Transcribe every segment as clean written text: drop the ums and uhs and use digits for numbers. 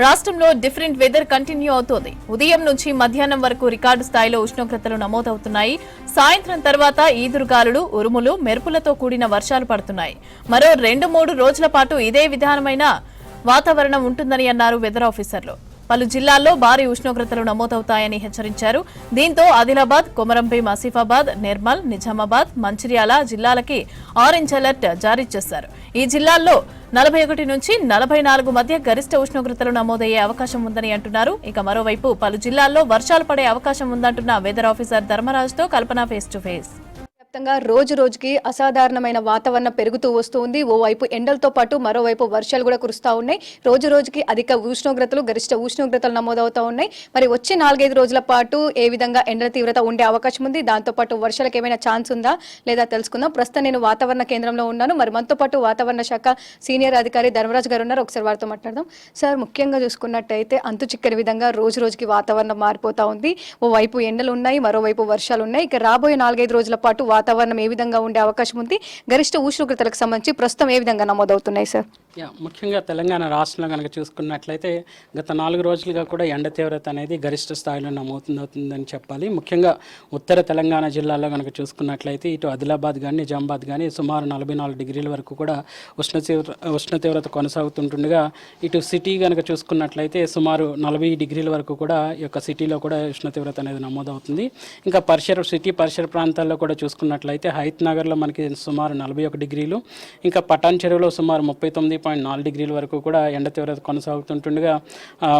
రాష్ట్రంలో different weather continue అవుతోంది. ఉదయం నుంచి మధ్యాహ్నం వరకు రికార్డు స్థాయిలో ఉష్ణోగ్రతలు నమోదవుతున్నాయి. సాయంత్రం తర్వాత ఈదురుగాలులు, ఉరుములు, మెరుపులతో కూడిన వర్షాలు పడుతున్నాయి. మరో 2-3 రోజుల పాటు ఇదే విధానమైన వాతావరణం ఉంటుందని అన్నారు వెదర్ ఆఫీసర్లు. పలు జిల్లాల్లో భారీ ఉష్ణోగ్రతలు నమోదవుతాయని హెచ్చరించారు. దీంతో ఆదిలాబాద్, కొమరంభీం, ఆసిఫాబాద్, నిర్మల్, నిజామాబాద్, మంచిర్యాల జిల్లాలకి ఆరెంజ్ అలర్ట్ జారీ చేశారు. ఈ జిల్లాల్లో 41 నుంచి 44 మధ్య గరిష్ట ఉష్ణోగ్రతలు నమోదయ్యే అవకాశం ఉందని అంటున్నారు. ఇక మరోవైపు పలు జిల్లాల్లో వర్షాలు పడే అవకాశం ఉందంటున్న వెదర్ ఆఫీసర్ ధర్మరాజ్తో కల్పన ఫేస్ టు ఫేస్. రోజు రోజుకి అసాధారణమైన వాతావరణం పెరుగుతూ వస్తుంది. ఓవైపు ఎండలతో పాటు మరోవైపు వర్షాలు కూడా కురుస్తూ ఉన్నాయి. రోజు రోజుకి అధిక ఉష్ణోగ్రతలు, గరిష్ట ఉష్ణోగ్రతలు నమోదవుతూ ఉన్నాయి. మరి వచ్చే 4-5 రోజుల పాటు ఏ విధంగా ఎండల తీవ్రత ఉండే అవకాశం ఉంది, దాంతోపాటు వర్షాలకు ఏమైనా ఛాన్స్ ఉందా లేదా తెలుసుకుందాం. ప్రస్తుతం నేను వాతావరణ కేంద్రంలో ఉన్నాను. మరి మనతో పాటు వాతావరణ శాఖ సీనియర్ అధికారి ధర్మరాజ్ గారు ఉన్నారు. ఒకసారి వారితో మాట్లాడదాం. సార్, ముఖ్యంగా చూసుకున్నట్టయితే అంతు చిక్కని విధంగా రోజు రోజుకి వాతావరణం మారిపోతూ ఉంది. ఓవైపు ఎండలు ఉన్నాయి, మరోవైపు వర్షాలు ఉన్నాయి. ఇక రాబోయే 4-5 రోజుల పాటు వాతావరణం ఏ విధంగా ఉండే అవకాశం ఉంది, గరిష్ట ఉష్ణోగ్రతలకు సంబంధించి ప్రస్తుతం ఏ విధంగా నమోదవుతున్నాయి సార్? ముఖ్యంగా తెలంగాణ రాష్ట్రంలో కనుక చూసుకున్నట్లయితే గత 4 రోజులుగా కూడా ఎండ తీవ్రత అనేది గరిష్ట స్థాయిలో నమోదవుతుందని చెప్పాలి. ముఖ్యంగా ఉత్తర తెలంగాణ జిల్లాలో కనుక చూసుకున్నట్లయితే ఇటు ఆదిలాబాద్ కానీ నిజామాబాద్ కానీ సుమారు 44 డిగ్రీల వరకు కూడా ఉష్ణ తీవ్రత కొనసాగుతుంటుండగా, ఇటు సిటీ కనుక చూసుకున్నట్లయితే సుమారు 40 డిగ్రీల వరకు కూడా ఈ యొక్క సిటీలో కూడా ఉష్ణ తీవ్రత అనేది నమోదవుతుంది. ఇంకా సిటీ పరిసర ప్రాంతాల్లో కూడా చూసుకున్నట్లయితే హైత్ నగర్లో మనకి సుమారు 41 డిగ్రీలు, ఇంకా పటాన్ చెరువులో సుమారు 39.4 డిగ్రీల వరకు కూడా ఎండ తీవ్రత కొనసాగుతుంటుండగా,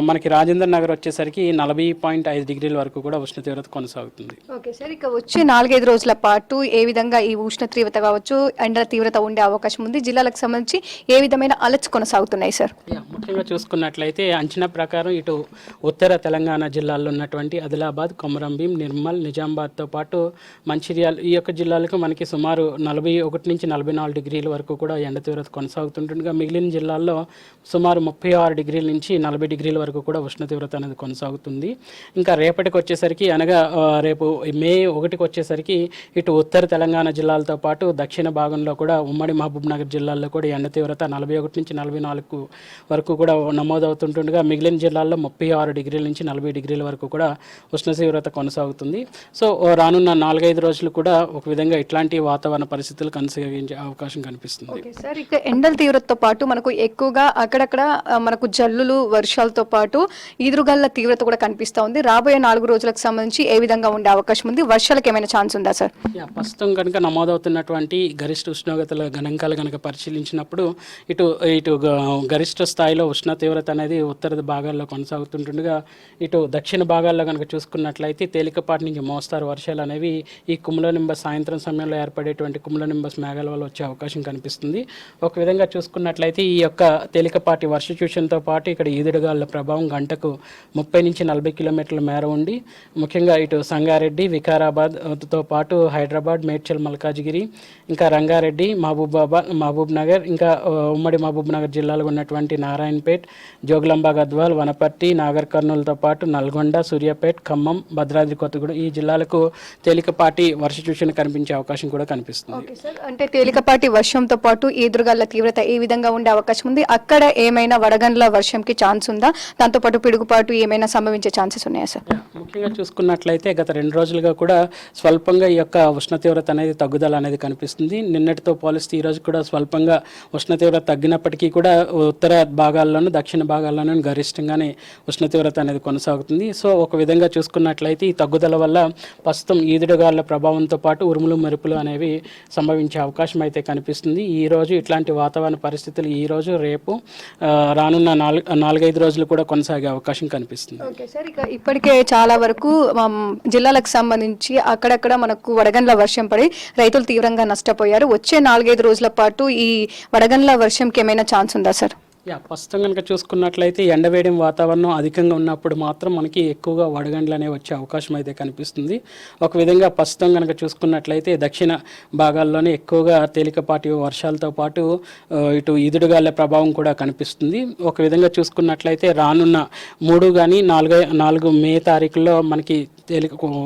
మనకి రాజేంద్ర నగర్ వచ్చేసరికి 40.5 డిగ్రీల వరకు కూడా ఉష్ణ తీవ్రత కొనసాగుతుంది. ఓకే సార్, ఇక వచ్చే 4-5 రోజుల పాటు ఏ విధంగా ఈ ఉష్ణ తీవ్రత కావచ్చు, ఎండల తీవ్రత ఉండే అవకాశం ఉంది, జిల్లాలకు సంబంధించి ఏ విధమైన అలర్ట్స్ కొనసాగుతున్నాయి సార్? ముఖ్యంగా చూసుకున్నట్లయితే అంచనా ప్రకారం ఇటు ఉత్తర తెలంగాణ జిల్లాల్లో ఉన్నటువంటి ఆదిలాబాద్, కొమరంభీం, నిర్మల్, నిజామాబాద్తో పాటు మంచిర్యాల ఈ యొక్క జిల్లాలకు మనకి సుమారు 41 నుంచి 44 డిగ్రీల వరకు కూడా ఎండ తీవ్రత కొనసాగుతుంటుండగా, మిగిలిన జిల్లాల్లో సుమారు 36 డిగ్రీల నుంచి 40 డిగ్రీల వరకు కూడా ఉష్ణ తీవ్రత అనేది కొనసాగుతుంది. ఇంకా రేపటికి వచ్చేసరికి అనగా రేపు మే 1కి వచ్చేసరికి ఇటు ఉత్తర తెలంగాణ జిల్లాలతో పాటు దక్షిణ భాగంలో కూడా ఉమ్మడి మహబూబ్ నగర్ జిల్లాల్లో కూడా ఎండ తీవ్రత 41 నుంచి 44 వరకు కూడా నమోదవుతుంటుండగా, మిగిలిన జిల్లాల్లో 36 డిగ్రీల నుంచి 40 డిగ్రీల వరకు కూడా ఉష్ణ తీవ్రత కొనసాగుతుంది. సో రానున్న 4-5 రోజులు కూడా ఒక విధంగా ఇట్లాంటి వాతావరణ పరిస్థితులు కొనసాగించే అవకాశం కనిపిస్తుంది. సార్, ఇక ఎండల తీవ్రతతో పాటు మనకు ఎక్కువగా అక్కడక్కడ మనకు జల్లులు, వర్షాలతో పాటు ఈదురుగాల తీవ్రత కూడా కనిపిస్తూ ఉంది. రాబోయే 4 రోజులకు సంబంధించి ఏ విధంగా ఉండే అవకాశం ఉంది, వర్షాలకు ఏమైనా ఛాన్స్ ఉందా సార్? ప్రస్తుతం కనుక నమోదవుతున్నటువంటి గరిష్ట ఉష్ణోగ్రతల గణాంకాలు కనుక పరిశీలించినప్పుడు ఇటు గరిష్ట స్థాయిలో ఉష్ణ తీవ్రత అనేది ఉత్తర భాగాల్లో కొనసాగుతుంటుండగా, ఇటు దక్షిణ భాగాల్లో కనుక చూసుకున్నట్లయితే తేలికపాటి నుంచి మోస్తారు వర్షాలు అనేవి ఈ కుములోనింబస్ సాయంత్రం సమయంలో ఏర్పడేటువంటి కుములోనింబస్ మేఘాల వల్ల వచ్చే అవకాశం కనిపిస్తుంది. ఒక విధంగా చూసుకున్నట్లయితే ఈ యొక్క తేలికపాటి వర్ష సూచనతో పాటు ఇక్కడ ఈదురుగాలుల ప్రభావం గంటకు 30 నుంచి 40 కిలోమీటర్ల మేర ఉండి, ముఖ్యంగా ఇటు సంగారెడ్డి, వికారాబాద్తో పాటు హైదరాబాద్, మేడ్చల్, మల్కాజ్గిరి, ఇంకా రంగారెడ్డి, మహబూబ్ నగర్, ఇంకా ఉమ్మడి మహబూబ్ నగర్ జిల్లాలో ఉన్నటువంటి నారాయణపేట్, జోగులాంబ గద్వాల్, వనపర్తి, నాగర్ కర్నూలుతో పాటు నల్గొండ, సూర్యాపేట్, ఖమ్మం, భద్రాద్రి కొత్తగూడెం ఈ జిల్లాలకు తేలికపాటి వర్ష సూచన కనిపించే అవకాశం కూడా కనిపిస్తుంది. ఓకే సార్, అంటే తేలికపాటి వర్షంతో పాటు ఈదురుగాల తీవ్రత ఏ విధంగా ఉండే అవకాశం ఉంది, అక్కడ ఏమైనా వడగండ్ల వర్షంకి ఛాన్స్ ఉందా, దాంతోపాటు పిడుగుపాటు ఏమైనా సంభవించే ఛాన్సెస్ ఉన్నాయా సార్? ముఖ్యంగా చూసుకున్నట్లయితే గత 2 రోజులుగా కూడా స్వల్పంగా ఈ యొక్క ఉష్ణ తీవ్రత అనేది తగ్గుదల అనేది కనిపిస్తుంది. నిన్నటితో పోలిస్తే ఈ రోజు కూడా స్వల్పంగా ఉష్ణ తీవ్రత తగ్గినప్పటికీ కూడా ఉత్తర భాగాల్లోనూ దక్షిణ భాగాల్లోనూ గరిష్టంగానే ఉష్ణ తీవ్రత అనేది కొనసాగుతుంది. సో ఒక విధంగా చూసుకున్నట్లయితే ఈ తగ్గుదల వల్ల ప్రస్తుతం ఈదుడుగాళ్ల ప్రభావంతో పాటు ఉరుములు, మెరుపులు అనేవి సంభవించే అవకాశం అయితే కనిపిస్తుంది. ఈ రోజు ఇట్లాంటి వాతావరణ పరిస్థితులు ఈ రోజు, రేపు, రానున్న 4-5 రోజులు కూడా కొనసాగే అవకాశం కనిపిస్తుంది. ఓకే సార్, ఇక ఇప్పటికే చాలా వరకు జిల్లాలకు సంబంధించి అక్కడక్కడ మనకు వడగండ్ల వర్షం పడి రైతులు తీవ్రంగా నష్టపోయారు. వచ్చే 4-5 రోజుల పాటు ఈ వడగండ్ల వర్షంకి ఏమైనా ఛాన్స్ ఉందా సార్? ప్రస్తుతం కనుక చూసుకున్నట్లయితే ఎండవేయడం వాతావరణం అధికంగా ఉన్నప్పుడు మాత్రం మనకి ఎక్కువగా వడగండ్లు అనేవి వచ్చే అవకాశం అయితే కనిపిస్తుంది. ఒక విధంగా ప్రస్తుతం కనుక చూసుకున్నట్లయితే దక్షిణ భాగాల్లోనే ఎక్కువగా తేలికపాటి వర్షాలతో పాటు ఇటు ఈదుడుగాల ప్రభావం కూడా కనిపిస్తుంది. ఒక విధంగా చూసుకున్నట్లయితే రానున్న 3 కానీ 4 మే తారీఖుల్లో మనకి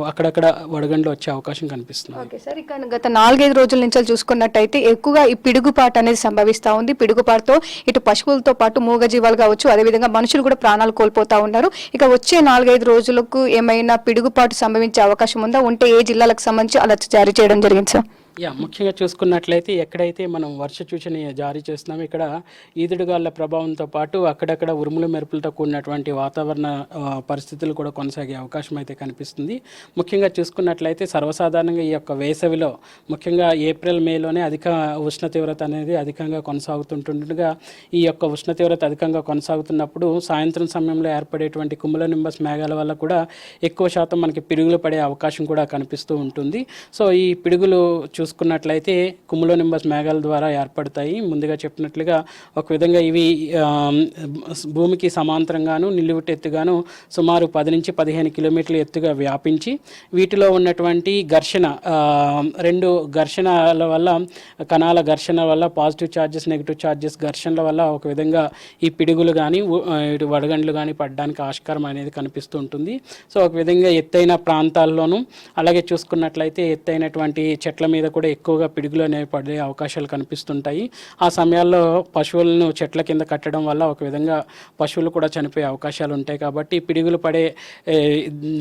అక్కడక్కడ వడగండ్లు వచ్చే అవకాశం కనిపిస్తుంది. ఓకే సార్, ఇక గత 4-5 రోజుల నుంచి చూసుకున్నట్టయితే ఎక్కువగా ఈ పిడుగుపాటు అనేది సంభవిస్తూ ఉంది. పిడుగుపాటుతో ఇటు పశువులతో పాటు మూగజీవాలు కావచ్చు, అదేవిధంగా మనుషులు కూడా ప్రాణాలు కోల్పోతా ఉన్నారు. ఇక వచ్చే 4-5 రోజులకు ఏమైనా పిడుగుపాటు సంభవించే అవకాశం ఉందా? ఉంటే ఏ జిల్లాలకు సంబంధించి అలర్ట్ జారీ చేయడం జరిగింది సార్? ముఖ్యంగా చూసుకున్నట్లయితే ఎక్కడైతే మనం వర్ష సూచన జారీ చేస్తున్నామో ఇక్కడ ఈదుడుగాళ్ల ప్రభావంతో పాటు అక్కడక్కడ ఉరుములు మెరుపులతో కూడినటువంటి వాతావరణ పరిస్థితులు కూడా కొనసాగే అవకాశం అయితే కనిపిస్తుంది. ముఖ్యంగా చూసుకున్నట్లయితే సర్వసాధారణంగా ఈ యొక్క వేసవిలో ముఖ్యంగా ఏప్రిల్ మేలోనే అధిక ఉష్ణ తీవ్రత అనేది అధికంగా కొనసాగుతుంటుండగా ఈ యొక్క ఉష్ణ తీవ్రత అధికంగా కొనసాగుతున్నప్పుడు సాయంత్రం సమయంలో ఏర్పడేటువంటి కుములోనింబస్ మేఘాల వల్ల కూడా ఎక్కువ శాతం మనకి పిడుగులు పడే అవకాశం కూడా కనిపిస్తూ ఉంటుంది. సో ఈ పిడుగులు చూసుకున్నట్లయితే కుములోనింబస్ మేఘాల ద్వారా ఏర్పడతాయి. ముందుగా చెప్పినట్లుగా ఒక విధంగా ఇవి భూమికి సమాంతరంగాను నిలువుట ఎత్తుగాను సుమారు 10 నుంచి 15 కిలోమీటర్ల ఎత్తుగా వ్యాపించి వీటిలో ఉన్నటువంటి ఘర్షణ 2 ఘర్షణల వల్ల కణాల ఘర్షణ వల్ల పాజిటివ్ ఛార్జెస్ నెగిటివ్ ఛార్జెస్ ఘర్షణల వల్ల ఒక విధంగా ఈ పిడుగులు కానీ ఇటు వడగండ్లు కానీ పడడానికి ఆస్కారం అనేది కనిపిస్తూ ఉంటుంది. సో ఒక విధంగా ఎత్తైన ప్రాంతాల్లోనూ అలాగే చూసుకున్నట్లయితే ఎత్తైనటువంటి చెట్ల మీద కూడా ఎక్కువగా పిడుగులు అనేవి పడే అవకాశాలు కనిపిస్తుంటాయి. ఆ సమయాల్లో పశువులను చెట్ల కింద కట్టడం వల్ల ఒక విధంగా పశువులు కూడా చనిపోయే అవకాశాలు ఉంటాయి. కాబట్టి పిడుగులు పడే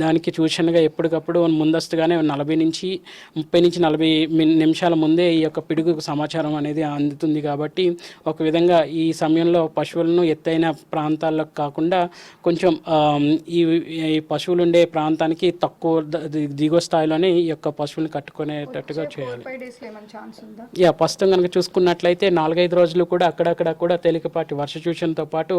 దానికి సూచనగా ఎప్పటికప్పుడు ముందస్తుగానే 40 నుంచి 40 నిమిషాల ముందే ఈ యొక్క పిడుగు సమాచారం అనేది అందుతుంది. కాబట్టి ఒక విధంగా ఈ సమయంలో పశువులను ఎత్తైన ప్రాంతాలకు కాకుండా కొంచెం ఈ పశువులు ఉండే ప్రాంతానికి తక్కువ దిగువ స్థాయిలోనే ఈ యొక్క పశువులను కట్టుకునేటట్టుగా చేయాలి. ప్రస్తుతం కనుక చూసుకున్నట్లయితే 4-5 రోజులు కూడా అక్కడక్కడ కూడా తేలికపాటి వర్ష సూచనతో పాటు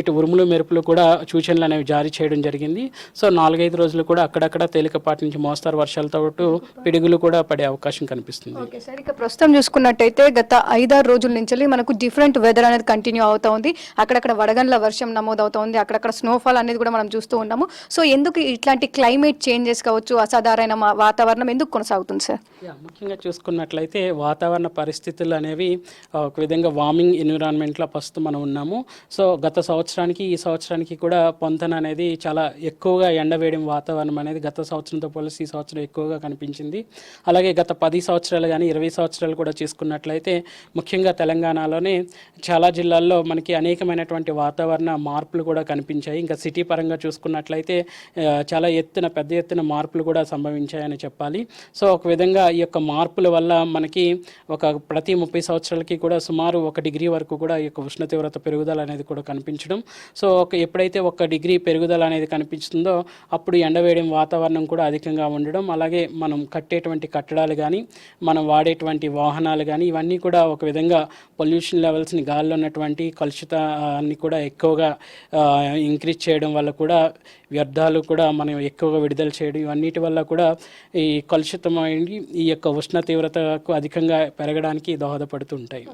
ఇటు ఉరుములు మెరుపులు కూడా సూచనలు అనేవి జారీ చేయడం జరిగింది. సో 4-5 రోజులు కూడా అక్కడక్కడ తేలికపాటి నుంచి మోస్తారు వర్షాలతో పాటు పిడుగులు కూడా పడే అవకాశం కనిపిస్తుంది. ఓకే సార్, ఇక ప్రస్తుతం చూసుకున్నట్టయితే గత 5-6 రోజుల నుంచి మనకు డిఫరెంట్ వెదర్ అనేది కంటిన్యూ అవుతా ఉంది. అక్కడక్కడ వడగండ్ల వర్షం నమోదవుతోంది, అక్కడక్కడ స్నోఫాల్ అనేది కూడా మనం చూస్తూ ఉన్నాము. సో ఎందుకు ఇట్లాంటి క్లైమేట్ చేంజెస్ కావచ్చు, అసాధారణ వాతావరణం ఎందుకు కొనసాగుతుంది సార్? ముఖ్యంగా చూసుకున్నట్లయితే వాతావరణ పరిస్థితులు అనేవి ఒక విధంగా వార్మింగ్ ఎన్విరాన్మెంట్లో ప్రస్తుతం మనం ఉన్నాము. సో గత సంవత్సరానికి ఈ సంవత్సరానికి కూడా పొంతన అనేది చాలా ఎక్కువగా ఎండవేయడం వాతావరణం అనేది గత సంవత్సరంతో పోలిసి ఈ సంవత్సరం ఎక్కువగా కనిపించింది. అలాగే గత 10 సంవత్సరాలు కానీ 20 సంవత్సరాలు కూడా చూసుకున్నట్లయితే ముఖ్యంగా తెలంగాణలోనే చాలా జిల్లాల్లో మనకి అనేకమైనటువంటి వాతావరణ మార్పులు కూడా కనిపించాయి. ఇంకా సిటీ పరంగా చూసుకున్నట్లయితే చాలా పెద్ద ఎత్తున మార్పులు కూడా సంభవించాయని చెప్పాలి. సో ఒక విధంగా ఈ యొక్క మార్పుల వల్ల మనకి ప్రతి 30 సంవత్సరాలకి కూడా సుమారు 1 డిగ్రీ వరకు కూడా ఈ యొక్క ఉష్ణ తీవ్రత పెరుగుదల అనేది కూడా కనిపించడం. సో ఎప్పుడైతే 1 డిగ్రీ పెరుగుదల అనేది కనిపిస్తుందో అప్పుడు ఎండవేయడం వాతావరణం కూడా అధికంగా ఉండడం, అలాగే మనం కట్టేటువంటి కట్టడాలు కానీ మనం వాడేటువంటి వాహనాలు కానీ ఇవన్నీ కూడా ఒక విధంగా పొల్యూషన్ లెవెల్స్ని గాల్లో ఉన్నటువంటి కలుషితాన్ని కూడా ఎక్కువగా ఇంక్రీజ్ చేయడం వల్ల కూడా వ్యర్థాలు కూడా మనం ఎక్కువగా విడుదల చేయడం ఇవన్నిటి వల్ల కూడా ఈ కలుషితమైన ఈ యొక్క ఉష్ణ తీవ్రతకు అధికంగా పెరగడానికి దోహదపడుతుంటాయి.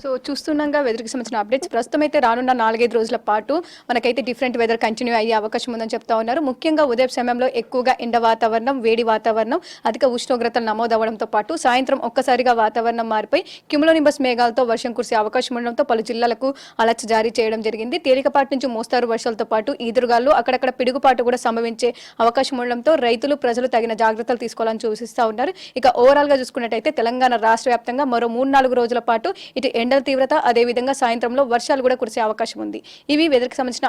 సో చూస్తున్నాగా వెదర్కి సంబంధించిన అప్డేట్స్ ప్రస్తుతం అయితే రానున్న 4-5 రోజుల పాటు మనకైతే డిఫరెంట్ వెదర్ కంటిన్యూ అయ్యే అవకాశం ఉందని చెప్తా ఉన్నారు. ముఖ్యంగా ఉదయం సమయంలో ఎక్కువగా ఎండ వాతావరణం, వేడి వాతావరణం, అధిక ఉష్ణోగ్రతలు నమోదవడంతో పాటు సాయంత్రం ఒక్కసారిగా వాతావరణం మారిపోయి క్యుములోనింబస్ మేఘాలతో వర్షం కురిసే అవకాశం ఉండడంతో పలు జిల్లాలకు అలర్ట్ జారీ చేయడం జరిగింది. తేలికపాటి నుంచి మోస్తారు వర్షాలతో పాటు ఈదురుగాలు, అక్కడక్కడ పిడుగుపాటు కూడా సంభవించే అవకాశం ఉండడంతో రైతులు ప్రజలు తగిన జాగ్రత్తలు తీసుకోవాలని సూచిస్తూ ఉన్నారు. ఇక ఓవరాల్ గా చూసుకున్నట్టయితే తెలంగాణ రాష్ట్ర వ్యాప్తంగా మరో 3-4 రోజుల పాటు ఇటు ఎండల తీవ్రత అదేవిధంగా సాయంత్రంలో వర్షాలు కూడా కురిసే అవకాశం ఉంది. ఇవి వెదర్కి సంబంధించిన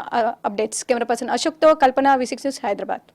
అప్డేట్స్. కెమెరా పర్సన్ అశోక్తో కల్పన, V6 న్యూస్, హైదరాబాద్.